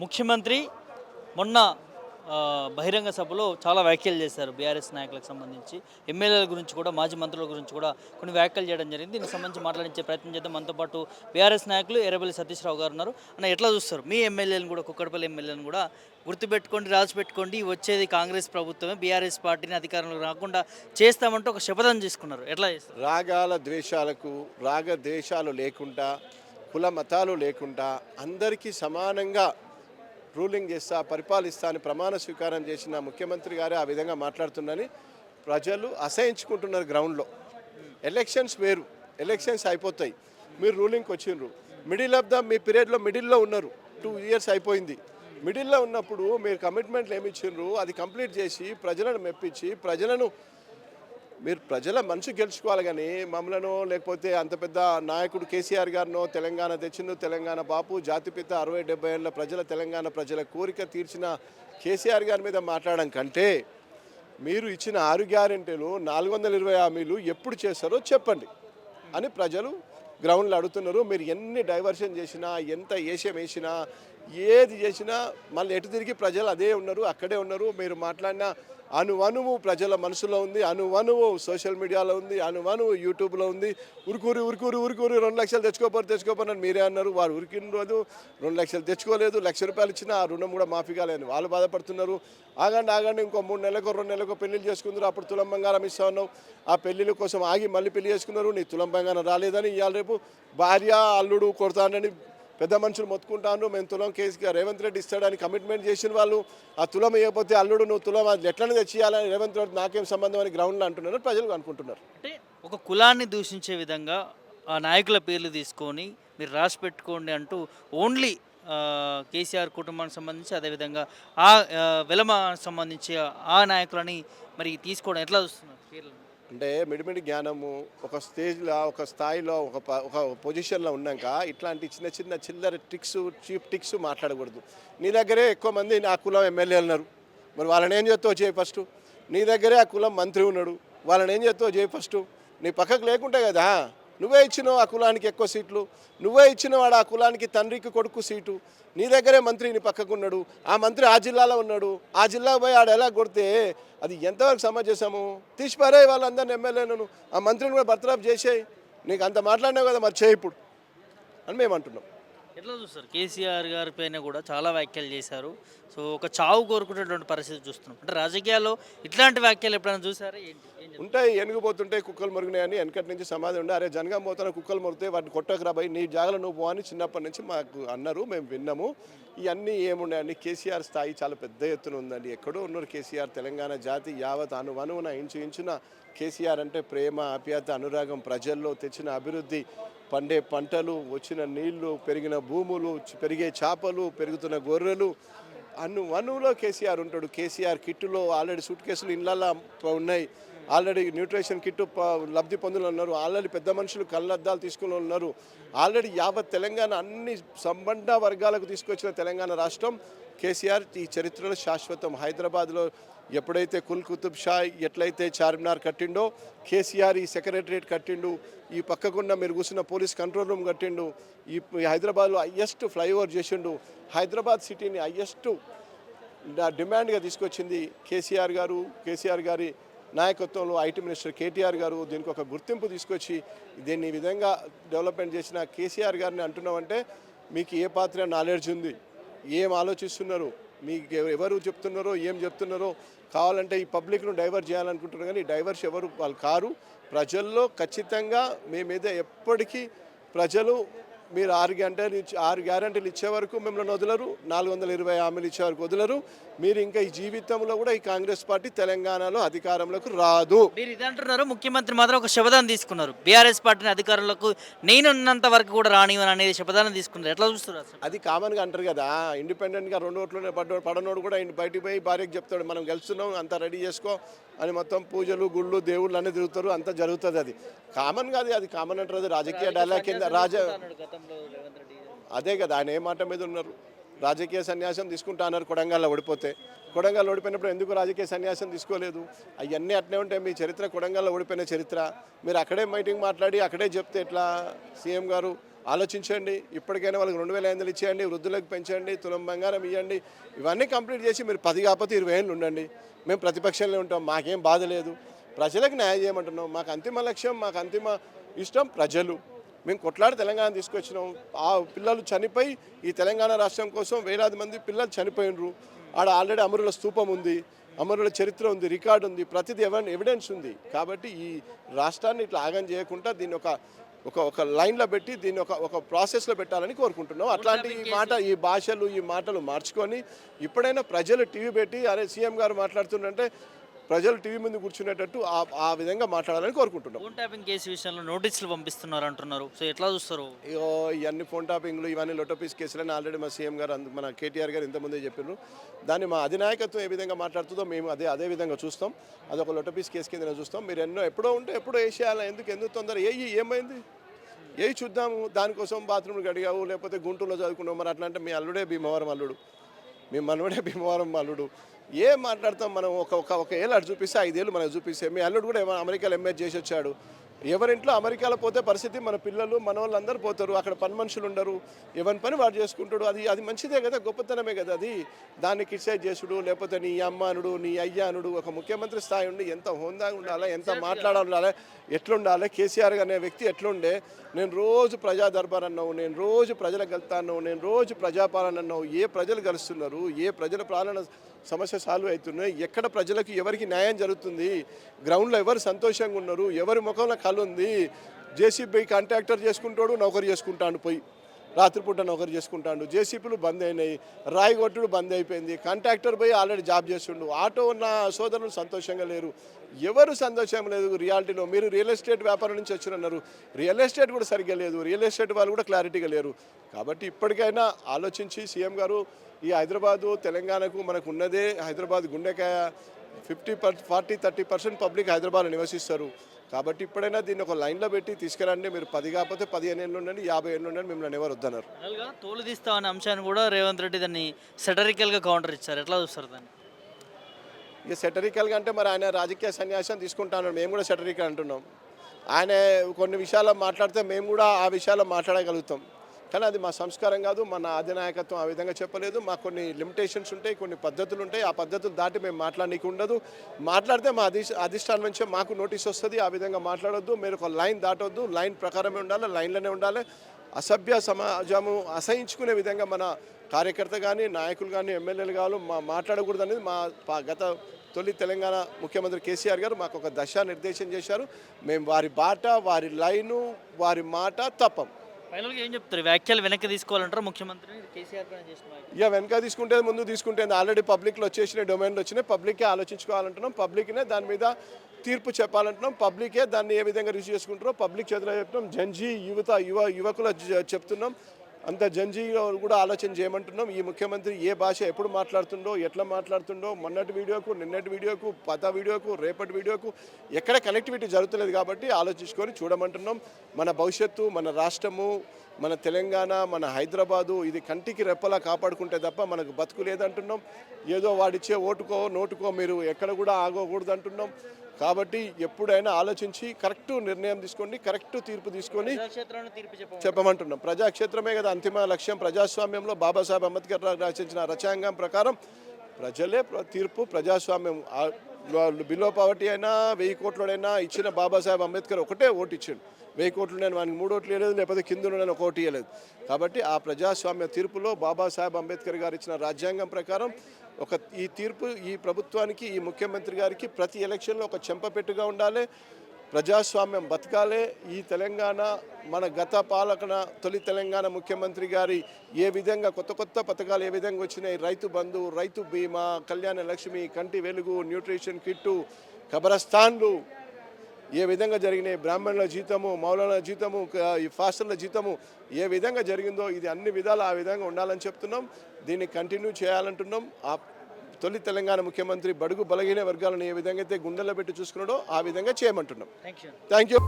ముఖ్యమంత్రి మొన్న బహిరంగ సభలో చాలా వ్యాఖ్యలు చేశారు బీఆర్ఎస్ నాయకులకు సంబంధించి. ఎమ్మెల్యేల గురించి కూడా, మాజీ మంత్రుల గురించి కూడా కొన్ని వ్యాఖ్యలు చేయడం జరిగింది. దీనికి సంబంధించి మాట్లాడించే ప్రయత్నం చేద్దాం. మనతో పాటు బీఆర్ఎస్ నాయకులు ఎర్రబెల్లి సతీష్ రావు గారు ఉన్నారు. అన్న, ఎట్లా చూస్తారు మీ ఎమ్మెల్యేలను కూడా, కుక్కడపల్లి ఎమ్మెల్యేలను కూడా గుర్తుపెట్టుకోండి, రాసిపెట్టుకోండి, వచ్చేది కాంగ్రెస్ ప్రభుత్వమే, బీఆర్ఎస్ పార్టీని అధికారంలోకి రాకుండా చేస్తామంటూ ఒక శపథం తీసుకున్నారు. ఎట్లా చేస్తారు? రాగాల ద్వేషాలకు రాగద్వేషాలు లేకుండా, కుల మతాలు లేకుండా అందరికీ సమానంగా రూలింగ్ చేస్తా, పరిపాలిస్తా అని ప్రమాణ స్వీకారం చేసిన ముఖ్యమంత్రి గారే ఆ విధంగా మాట్లాడుతుందని ప్రజలు అసహించుకుంటున్నారు. గ్రౌండ్లో ఎలక్షన్స్ వేరు, ఎలక్షన్స్ అయిపోతాయి, మీరు రూలింగ్కి వచ్చిండ్రు, మిడిల్ ఆఫ్ ద మీ పీరియడ్లో మిడిల్లో ఉన్నారు, 2 years అయిపోయింది. మిడిల్లో ఉన్నప్పుడు మీరు కమిట్మెంట్లు ఏమి ఇచ్చిండ్రు అది కంప్లీట్ చేసి ప్రజలను మెప్పించి మీరు ప్రజల మనసు గెలుచుకోవాలి. కానీ మమ్మలను, లేకపోతే అంత పెద్ద నాయకుడు కేసీఆర్ గారినో, తెలంగాణ తెచ్చిండు, తెలంగాణ బాపు, జాతిపిత, 60-70 ఏళ్ళ ప్రజల, తెలంగాణ ప్రజల కోరిక తీర్చిన కేసీఆర్ గారి మీద మాట్లాడడం కంటే మీరు ఇచ్చిన 6 గ్యారెంటీలు, 420 హామీలు ఎప్పుడు చేస్తారో చెప్పండి అని ప్రజలు గ్రౌండ్లో అడుగుతున్నారు. మీరు ఎన్ని డైవర్షన్ చేసినా, ఎంత ఏషం వేసినా, ఏది చేసినా మళ్ళీ ఎటు తిరిగి ప్రజలు అదే ఉన్నారు, అక్కడే ఉన్నారు. మీరు మాట్లాడిన అణువణువు ప్రజల మనసులో ఉంది, అణువణువు సోషల్ మీడియాలో ఉంది, అణువణువు యూట్యూబ్లో ఉంది. ఉరుకూరి 2 లక్షలు తెచ్చుకోపోరని మీరే అన్నారు. వారు ఉరికిన రోజు 2 లక్షలు తెచ్చుకోలేదు, ₹1,00,000 ఇచ్చినా ఆ రుణం కూడా మాఫీ కాలేదు, వాళ్ళు బాధపడుతున్నారు. ఆగండి, ఇంకో 3 నెలలకో 2 నెలలకో పెళ్లిళ్ళు చేసుకున్నారు, అప్పుడు తులం బంగారం ఇస్తా ఉన్నావు, ఆ పెళ్లిళ్ళ కోసం ఆగి మళ్ళీ పెళ్లి చేసుకున్నారు, నీ తులం బంగారం రాలేదని ఇవాళ రేపు భార్య అల్లుడు కొడతానని పెద్ద మనుషులు మొత్తుకుంటాను. మేము తులం కేసీఆర్ రేవంత్ రెడ్డి ఇస్తాడని కమిట్మెంట్ చేసిన వాళ్ళు, ఆ తులం ఇవ్వకపోతే అల్లుడు నువ్వు తులం అది ఎట్లనే తెచ్చియాలని రేవంత్ రెడ్డి నాకేం సంబంధం అని గ్రౌండ్లో అంటున్నారు, ప్రజలు అనుకుంటున్నారు. అంటే ఒక కులాన్ని దూషించే విధంగా ఆ నాయకుల పేర్లు తీసుకొని మీరు రాసి పెట్టుకోండి అంటూ ఓన్లీ కేసీఆర్ కుటుంబానికి సంబంధించి, అదేవిధంగా ఆ వెలమ సంబంధించి ఆ నాయకులని మరి తీసుకోవడం ఎట్లా చూస్తున్నారు పేర్లు? అంటే మిడిమిడి జ్ఞానము ఒక స్టేజ్లో, ఒక స్థాయిలో, ఒక పొజిషన్లో ఉన్నాక ఇట్లాంటి చిన్న చిల్లర చీప్ టిక్స్ మాట్లాడకూడదు. నీ దగ్గరే ఎక్కువ మంది ఆ కులం ఎమ్మెల్యేలు ఉన్నారు, మరి వాళ్ళని ఏం చేస్తావు చేయి ఫస్ట్. నీ దగ్గరే ఆ కులం మంత్రి ఉన్నాడు, వాళ్ళని ఏం చేస్తావు చేయి ఫస్ట్. నీ పక్కకు లేకుంటే కదా, నువ్వే ఇచ్చినావు ఆ కులానికి ఎక్కువ సీట్లు, నువ్వే ఇచ్చినవాడు ఆ కులానికి తండ్రికి కొడుకు సీటు, నీ దగ్గరే మంత్రి నీ పక్కకు ఉన్నాడు, ఆ మంత్రి ఆ జిల్లాలో ఉన్నాడు, ఆ జిల్లాకు పోయి ఆడ ఎలా కొడితే అది ఎంతవరకు సమాజము. తీసిపారే వాళ్ళందరినీ ఎమ్మెల్యేలను, ఆ మంత్రిని కూడా బర్తరఫ్ చేసేయి, నీకు అంత మాట్లాడినావు కదా మరి చేయి ఇప్పుడు అని మేము అంటున్నాం. ఎట్లా చూస్తారు? కేసీఆర్ గారి పైన కూడా చాలా వ్యాఖ్యలు చేశారు. సో ఒక చావు కోరుకునేటువంటి పరిస్థితి చూస్తున్నాం. అంటే రాజకీయాల్లో ఇట్లాంటి వ్యాఖ్యలు ఎప్పుడైనా చూసారా? ఉంటాయి, ఎనుగుపోతుంటాయి, కుక్కలు మురిగినాయని వెనకటి నుంచి సమాధి ఉండే, అరే జనగా పోతున్న కుక్కలు మురిగితే వాటిని కొట్టకు రాబోయి, నీ జాగలో నువ్వు పోవని చిన్నప్పటి నుంచి మాకు అన్నారు, మేము విన్నాము. ఇవన్నీ ఏమున్నాయండి, కేసీఆర్ స్థాయి చాలా పెద్ద ఎత్తున ఉందండి. ఎక్కడో ఉన్నారు కేసీఆర్. తెలంగాణ జాతి యావత్ అనువనువున ఇంచున కేసీఆర్ అంటే ప్రేమ, ఆప్యాయత, అనురాగం, ప్రజల్లో తెచ్చిన అభివృద్ధి, పండే పంటలు, వచ్చిన నీళ్లు, పెరిగిన భూములు, పెరిగే చేపలు, పెరుగుతున్న గొర్రెలు, అనువులో కేసీఆర్ ఉంటాడు. కేసీఆర్ కిట్టులో ఆల్రెడీ సూట్ కేసులు ఇళ్ళల్లో ఉన్నాయి, ఆల్రెడీ న్యూట్రిషన్ కిట్టు లబ్ధి పొందులు ఉన్నారు, ఆల్రెడీ పెద్ద మనుషులు కళ్ళద్దాలు తీసుకుని ఉన్నారు, ఆల్రెడీ యావత్ తెలంగాణ అన్ని సంబంధ వర్గాలకు తీసుకొచ్చిన తెలంగాణ రాష్ట్రం కేసీఆర్ ఈ చరిత్రలో శాశ్వతం. హైదరాబాద్లో ఎప్పుడైతే కుల్ కుతుబ్ షా ఎట్లయితే చార్మినార్ కట్టిండో, కేసీఆర్ ఈ సెక్రటరియట్ కట్టిండు, ఈ పక్కకున్న మీరు కూర్చున్న పోలీస్ కంట్రోల్ రూమ్ కట్టిండు, ఈ హైదరాబాద్లో హయ్యెస్ట్ ఫ్లైఓవర్ చేసిండు, హైదరాబాద్ సిటీని హయ్యెస్ట్ డిమాండ్గా తీసుకొచ్చింది కేసీఆర్ గారు. కేసీఆర్ గారి నాయకత్వంలో ఐటీ మినిస్టర్ కేటీఆర్ గారు దీనికి ఒక గుర్తింపు తీసుకొచ్చి దీన్ని ఈ విధంగా డెవలప్మెంట్ చేసిన కేసీఆర్ గారిని అంటున్నామంటే మీకు ఏ పాత్ర నాలెడ్జ్ ఉంది, ఏం ఆలోచిస్తున్నారు, మీకు ఎవరు చెప్తున్నారో ఏం చెప్తున్నారో, కావాలంటే ఈ పబ్లిక్ను డైవర్ట్ చేయాలనుకుంటున్నారు, కానీ ఈ డైవర్స్ ఎవరు వాళ్ళు కారు. ప్రజల్లో ఖచ్చితంగా మీ మీద ఎప్పటికీ ప్రజలు మీరు 6 గ్యారెంటీలు ఇచ్చే వరకు మిమ్మల్ని వదలరు, 420 హామీలు ఇచ్చే వరకు వదలరు. మీరు ఇంకా ఈ జీవితంలో కూడా ఈ కాంగ్రెస్ పార్టీ తెలంగాణలో అధికారంలోకి రాదు. మీరు ఇది అంటున్నారు, ముఖ్యమంత్రి మాత్రం ఒక శపథం తీసుకున్నారు, బీఆర్ఎస్ పార్టీని అధికారంలోకి నేనున్నంత వరకు కూడా రానివని అనేది శపథాన్ని తీసుకున్నారు. ఎట్లా చూస్తున్నారు? అది కామన్గా అంటారు కదా, ఇండిపెండెంట్గా 2 ఓట్లోనే పడనోడు కూడా బయటికి పోయి భార్యకు చెప్తాడు మనం గెలుస్తున్నాం, అంతా రెడీ చేసుకో అని, మొత్తం పూజలు గుళ్ళు దేవుళ్ళు అన్నీ తిరుగుతారు, అంతా జరుగుతుంది. అది కామన్ కాదు, అది కామన్ అంటారు, రాజకీయ డైలాగ్ కింద అదే కదా. ఆయన ఏ మాట మీద ఉన్నారు, రాజకీయ సన్యాసం తీసుకుంటా అన్నారు కొడంగల్లో ఓడిపోతే. కొడంగల్లో ఓడిపోయినప్పుడు ఎందుకు రాజకీయ సన్యాసం తీసుకోలేదు? అవన్నీ అట్నే ఉంటాయి. మీ చరిత్ర కొడంగల్లో ఓడిపోయిన చరిత్ర, మీరు అక్కడే మీటింగ్ మాట్లాడి అక్కడే చెప్తే ఎట్లా? సీఎం గారు ఆలోచించండి. ఇప్పటికైనా వాళ్ళకి 2,500 ఇచ్చేయండి, వృద్ధులకు పెంచండి, తులం బంగారం ఇవ్వండి. ఇవన్నీ కంప్లీట్ చేసి మీరు 10 కాకపోతే 20 ఏళ్ళు ఉండండి. మేము ప్రతిపక్షంలో ఉంటాం, మాకేం బాధ లేదు. ప్రజలకు న్యాయం చేయమంటున్నాం. మాకు అంతిమ లక్ష్యం, మాకు అంతిమ ఇష్టం ప్రజలు. మేము కొట్లాడి తెలంగాణ తీసుకొచ్చినాం. ఆ పిల్లలు చనిపోయి ఈ తెలంగాణ రాష్ట్రం కోసం వేలాది మంది పిల్లలు చనిపోయినరు. ఆడ ఆల్రెడీ అమరుల స్తూపం ఉంది, అమరుల చరిత్ర ఉంది, రికార్డు ఉంది, ప్రతిదీ ఎవిడెన్స్ ఉంది. కాబట్టి ఈ రాష్ట్రాన్ని ఇట్లా ఆగం చేయకుండా దీన్ని ఒక లైన్లో పెట్టి దీన్ని ఒక ప్రాసెస్లో పెట్టాలని కోరుకుంటున్నాం. అట్లాంటి ఈ భాషలు ఈ మాటలు మార్చుకొని ఇప్పుడైనా ప్రజలు టీవీ పెట్టి అరే సీఎం గారు మాట్లాడుతుంటే ప్రజలు టీవీ ముందు కూర్చునేటట్టు ఆ విధంగా మాట్లాడాలని కోరుకుంటున్నాం. ఫోన్ ట్యాపింగ్ కేసు విషయంలో నోటీసులు పంపిస్తున్నారు అంటున్నారు, సో ఎట్లా చూస్తారు? ఇవన్నీ ఫోన్ టాపింగ్లు ఇవన్నీ లొటోపీస్ కేసులని ఆల్రెడీ మా సీఎం గారు మన కేటీఆర్ గారు ఇంతకుముందే చెప్పారు. దాన్ని మా అధినాయకత్వం ఏ విధంగా మాట్లాడుతుందో మేము అదే విధంగా చూస్తాం. అదొక లొటోపీస్ కేసు కింద చూస్తాం. మీరు ఎప్పుడో వేసేయాలి, ఎందుకు తొందర ఏమైంది చూద్దాము. దానికోసం బాత్రూమ్లు గడిగావు, లేకపోతే గుంటూరులో చదువుకున్నావు, మరి అట్లా అంటే మీ అల్లుడే భీమవరం అల్లుడు, మీ మనవడే భీమవరం అల్లుడు. ఏం మాట్లాడతాం మనం? ఒక ఏళ్ళు అటు చూపిస్తే 5 ఏళ్ళు మనకు చూపిస్తే మీ అల్లుడు కూడా అమెరికాలో ఎంఏ చేసి వచ్చాడు. ఎవరింట్లో అమెరికాలో పోతే పరిస్థితి మన పిల్లలు మన వాళ్ళందరూ పోతారు. అక్కడ పని మనుషులు ఉండరు, ఎవరి పని వాడు చేసుకుంటాడు. అది మంచిదే కదా, గొప్పతనమే కదా అది. దాన్ని క్రిటిసైజ్ చేసుడు, లేకపోతే నీ అమ్మానుడు నీ అయ్యానుడు. ఒక ముఖ్యమంత్రి స్థాయి ఉండి ఎంత హోందాగా ఉండాలి, ఎంత మాట్లాడాలి, ఎట్లుండాలి. కేసీఆర్ అనే వ్యక్తి ఎట్లుండే, నేను రోజు ప్రజా దర్బార్ అన్నావు, నేను రోజు ప్రజలకు వెళ్తాను, నేను రోజు ప్రజాపాలన అన్నావు. ఏ ప్రజలు కలుస్తున్నారు, ఏ ప్రజల పాలన సమస్య సాల్వ్ అవుతున్నాయి, ఎక్కడ ప్రజలకు ఎవరికి న్యాయం జరుగుతుంది, గ్రౌండ్లో ఎవరు సంతోషంగా ఉన్నారు, ఎవరి ముఖంలో కళ్ళు ఉంది. జేసీబీ కాంట్రాక్టర్ చేసుకుంటాడు, నౌకరు చేసుకుంటాడు, పోయి రాత్రిపూట నౌకరు చేసుకుంటాడు. జేసీపీలు బంద్ అయినాయి, రాయి కొట్టుడు బంద్ అయిపోయింది, కాంట్రాక్టర్ పోయి ఆల్రెడీ జాబ్ చేస్తుండు. ఆటో ఉన్న సోదరులు సంతోషంగా లేరు, ఎవరు సంతోషం లేదు. రియాలిటీలో మీరు రియల్ ఎస్టేట్ వ్యాపారం నుంచి వచ్చినన్నారు, రియల్ ఎస్టేట్ కూడా సరిగ్గా లేదు, రియల్ ఎస్టేట్ వాళ్ళు కూడా క్లారిటీగా లేరు. కాబట్టి ఇప్పటికైనా ఆలోచించి సీఎం గారు ఈ హైదరాబాదు తెలంగాణకు మనకు ఉన్నదే హైదరాబాద్ గుండెకాయ. 40-30% పబ్లిక్ హైదరాబాద్లో నివసిస్తారు. కాబట్టి ఇప్పుడైనా దీన్ని ఒక లైన్లో పెట్టి తీసుకురండి. మీరు 10 కాకపోతే 15 ఏళ్ళు ఉండండి, 50 ఏళ్ళు ఉండండి, మిమ్మల్ని ఎవరు వద్దన్నారు. తోలు తీస్తా అనే అంశాన్ని కూడా రేవంత్ రెడ్డి దాన్ని సెటరికల్గా కౌంటర్ ఇచ్చారు, ఎట్లా చూస్తారు దాన్ని? ఇక సెటరికల్గా అంటే మరి ఆయన రాజకీయ సన్యాసం తీసుకుంటాను, మేము కూడా సెటరికల్ అంటున్నాం. ఆయన కొన్ని విషయాల్లో మాట్లాడితే మేము కూడా ఆ విషయాల్లో మాట్లాడగలుగుతాం. కానీ అది మా సంస్కారం కాదు, మన అధినాయకత్వం ఆ విధంగా చెప్పలేదు. మాకు కొన్ని లిమిటేషన్స్ ఉంటాయి, కొన్ని పద్ధతులు ఉంటాయి. ఆ పద్ధతులు దాటి మేము మాట్లాడనీకి ఉండదు. మాట్లాడితే మా అధిష్టానం నుంచే మాకు నోటీస్ వస్తుంది. ఆ విధంగా మాట్లాడొద్దు, మీరు ఒక లైన్ దాటొద్దు, లైన్ ప్రకారమే ఉండాలి, లైన్లోనే ఉండాలి. అసభ్య సమాజము అసహించుకునే విధంగా మన కార్యకర్త కానీ నాయకులు కానీ ఎమ్మెల్యేలు కానీ మాట్లాడకూడదు అనేది మా గత తొలి తెలంగాణ ముఖ్యమంత్రి కేసీఆర్ గారు మాకు ఒక దశ నిర్దేశం చేశారు. మేము వారి బాట, వారి లైను, వారి మాట తప్పం. ఫైనల్గా ఏం చెప్తారు? వ్యాఖ్యలు వెనక్కి తీసుకోవాలంటారా ముఖ్యమంత్రి కేసీఆర్ పైన చేసిన? ఇక వెనక తీసుకుంటే ముందు తీసుకుంటే ఆల్రెడీ పబ్లిక్లో వచ్చేసిన డొమైన్లు వచ్చినాయి. పబ్లికే ఆలోచించుకోవాలంటున్నాం, పబ్లిక్నే దాని మీద తీర్పు చెప్పాలంటున్నాం, పబ్లికే దాన్ని ఏ విధంగా రిసీవ్ చేసుకుంటారో పబ్లిక్ చేతిలో చెప్తున్నాం. జంజీ యువకుల చెప్తున్నాం, అంత జంజీలో కూడా ఆలోచన చేయమంటున్నాం. ఈ ముఖ్యమంత్రి ఏ భాష ఎప్పుడు మాట్లాడుతుండో, ఎట్లా మాట్లాడుతుండో, మొన్నటి వీడియోకు, నిన్నటి వీడియోకు, పత వీడియోకు, రేపటి వీడియోకు ఎక్కడ కనెక్టివిటీ జరుగుతలేదు. కాబట్టి ఆలోచించుకొని చూడమంటున్నాం. మన భవిష్యత్తు, మన రాష్ట్రము, మన తెలంగాణ, మన హైదరాబాదు ఇది కంటికి రెప్పలా కాపాడుకుంటే తప్ప మనకు బతుకు లేదంటున్నాం. ఏదో వాడిచ్చే ఓటుకో నోటుకో మీరు ఎక్కడ కూడా ఆగకూడదు అంటున్నాం. కాబట్టి ఎప్పుడైనా ఆలోచించి కరెక్ట్ నిర్ణయం తీసుకోండి, కరెక్ట్ తీర్పు తీసుకొని చెప్పమంటున్నాం. ప్రజాక్షేత్రమే కదా అంతిమ లక్ష్యం. ప్రజాస్వామ్యంలో బాబాసాహెబ్ అంబేద్కర్ రచించిన రాజ్యాంగం ప్రకారం ప్రజలే తీర్పు. ప్రజాస్వామ్యం బిలో పావర్టీ అయినా 1000 కోట్లైనా ఇచ్చిన బాబాసాహెబ్ అంబేద్కర్ ఒకటే ఓటు ఇచ్చిండు. 1000 కోట్లు నేను వానికి 3 ఓట్లు ఇవ్వలేదు, లేకపోతే కింద నేను 1 ఓటు ఇవ్వలేదు. కాబట్టి ఆ ప్రజాస్వామ్య తీర్పులో బాబాసాహెబ్ అంబేద్కర్ గారు ఇచ్చిన రాజ్యాంగం ప్రకారం ఈ తీర్పు ఈ ప్రభుత్వానికి, ఈ ముఖ్యమంత్రి గారికి ప్రతి ఎలక్షన్లో ఒక చెంపపెట్టుగా ఉండాలి. ప్రజాస్వామ్యం బతకాలే. ఈ తెలంగాణ మన గత పాలకన తొలి తెలంగాణ ముఖ్యమంత్రి గారి ఏ విధంగా కొత్త పథకాలు ఏ విధంగా వచ్చినాయి, రైతు బంధు, రైతు బీమా, కళ్యాణ లక్ష్మి, కంటి వెలుగు, న్యూట్రిషన్ కిట్టు, ఖబరస్థాన్లు ఏ విధంగా జరిగినాయి, బ్రాహ్మణుల జీతము, మౌలానా జీతము, ఈ ఫాస్టర్ల జీతము ఏ విధంగా జరిగిందో ఇది అన్ని విధాలు ఆ విధంగా ఉండాలని చెప్తున్నాం. దీన్ని కంటిన్యూ చేయాలంటున్నాం. ఆ తొలి తెలంగాణ ముఖ్యమంత్రి బడుగు బలహీన వర్గాలను ఏ విధంగా అయితే గుండెల్లో పెట్టి చూసుకున్నాడో ఆ విధంగా చేయమంటున్నాం. Thank you.